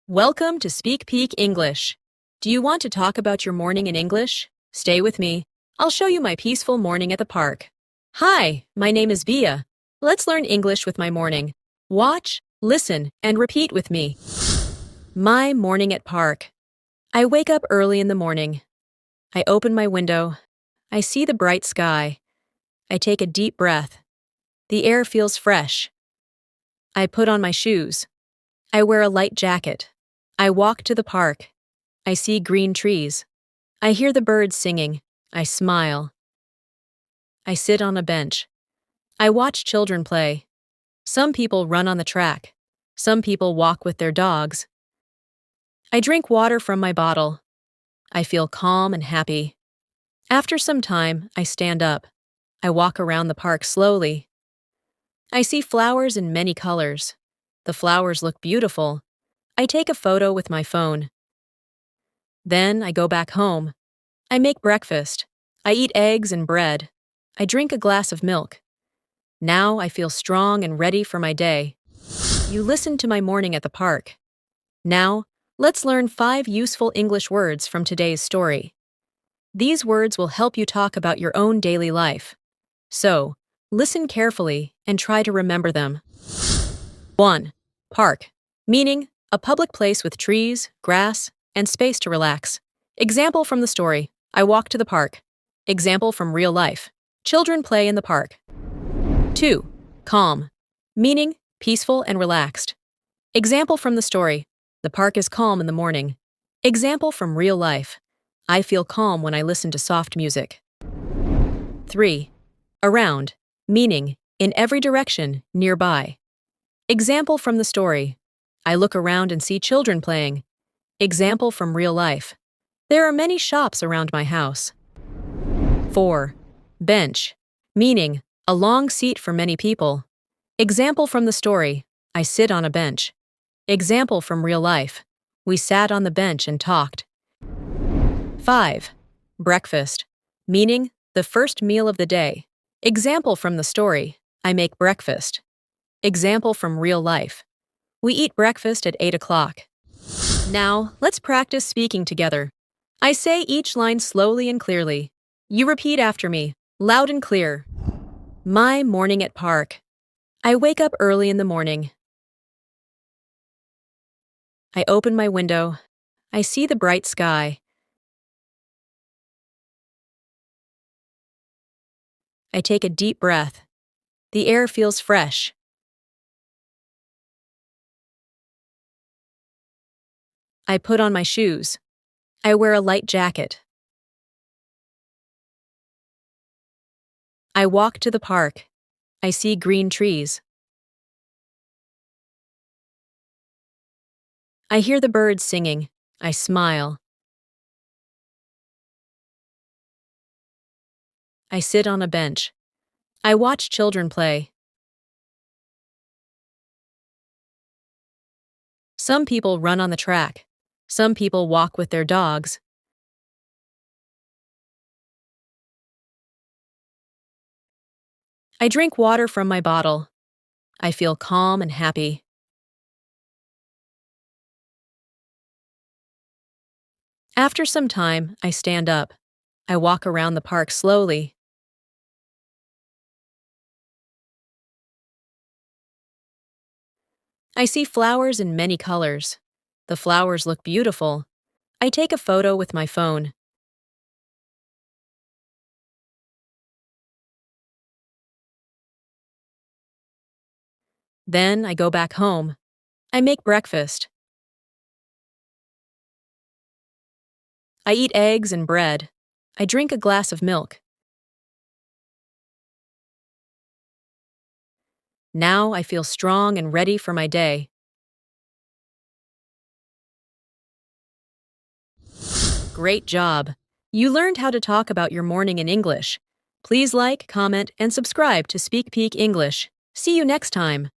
Welcome to Speak Peak English. Do you want to talk about your morning in English? Stay with me. I'll show you my peaceful morning at the park. Hi, my name is Via. Let's learn English with my morning. Watch, listen, and repeat with me. My morning at park. I wake up early in the morning. I open my window. I see the bright sky. I take a deep breath. The air feels fresh. I put on my shoes. I wear a light jacket. I walk to the park. I see green trees. I hear the birds singing. I smile. I sit on a bench. I watch children play. Some people run on the track. Some people walk with their dogs. I drink water from my bottle. I feel calm and happy. After some time, I stand up. I walk around the park slowly. I see flowers in many colors. The flowers look beautiful. I take a photo with my phone. Then I go back home. I make breakfast. I eat eggs and bread. I drink a glass of milk. Now I feel strong and ready for my day. You listened to my morning at the park. Now, let's learn 5 useful English words from today's story. These words will help you talk about your own daily life. So, listen carefully and try to remember them. 1. Park, meaning a public place with trees, grass, and space to relax. Example from the story, I walk to the park. Example from real life, children play in the park. 2. Calm, meaning peaceful and relaxed. Example from the story, the park is calm in the morning. Example from real life, I feel calm when I listen to soft music. 3. Around, meaning in every direction, nearby. Example from the story, I look around and see children playing. Example from real life, there are many shops around my house. 4. Bench, meaning a long seat for many people. Example from the story, I sit on a bench. Example from real life, we sat on the bench and talked. 5. Breakfast, meaning the first meal of the day. Example from the story, I make breakfast. Example from real life, we eat breakfast at 8 o'clock. Now, let's practice speaking together. I say each line slowly and clearly. You repeat after me, loud and clear. My morning at park. I wake up early in the morning. I open my window. I see the bright sky. I take a deep breath. The air feels fresh. I put on my shoes. I wear a light jacket. I walk to the park. I see green trees. I hear the birds singing. I smile. I sit on a bench. I watch children play. Some people run on the track. Some people walk with their dogs. I drink water from my bottle. I feel calm and happy. After some time, I stand up. I walk around the park slowly. I see flowers in many colors. The flowers look beautiful. I take a photo with my phone. Then I go back home. I make breakfast. I eat eggs and bread. I drink a glass of milk. Now I feel strong and ready for my day. Great job! You learned how to talk about your morning in English. Please like, comment, and subscribe to Speak Peak English. See you next time.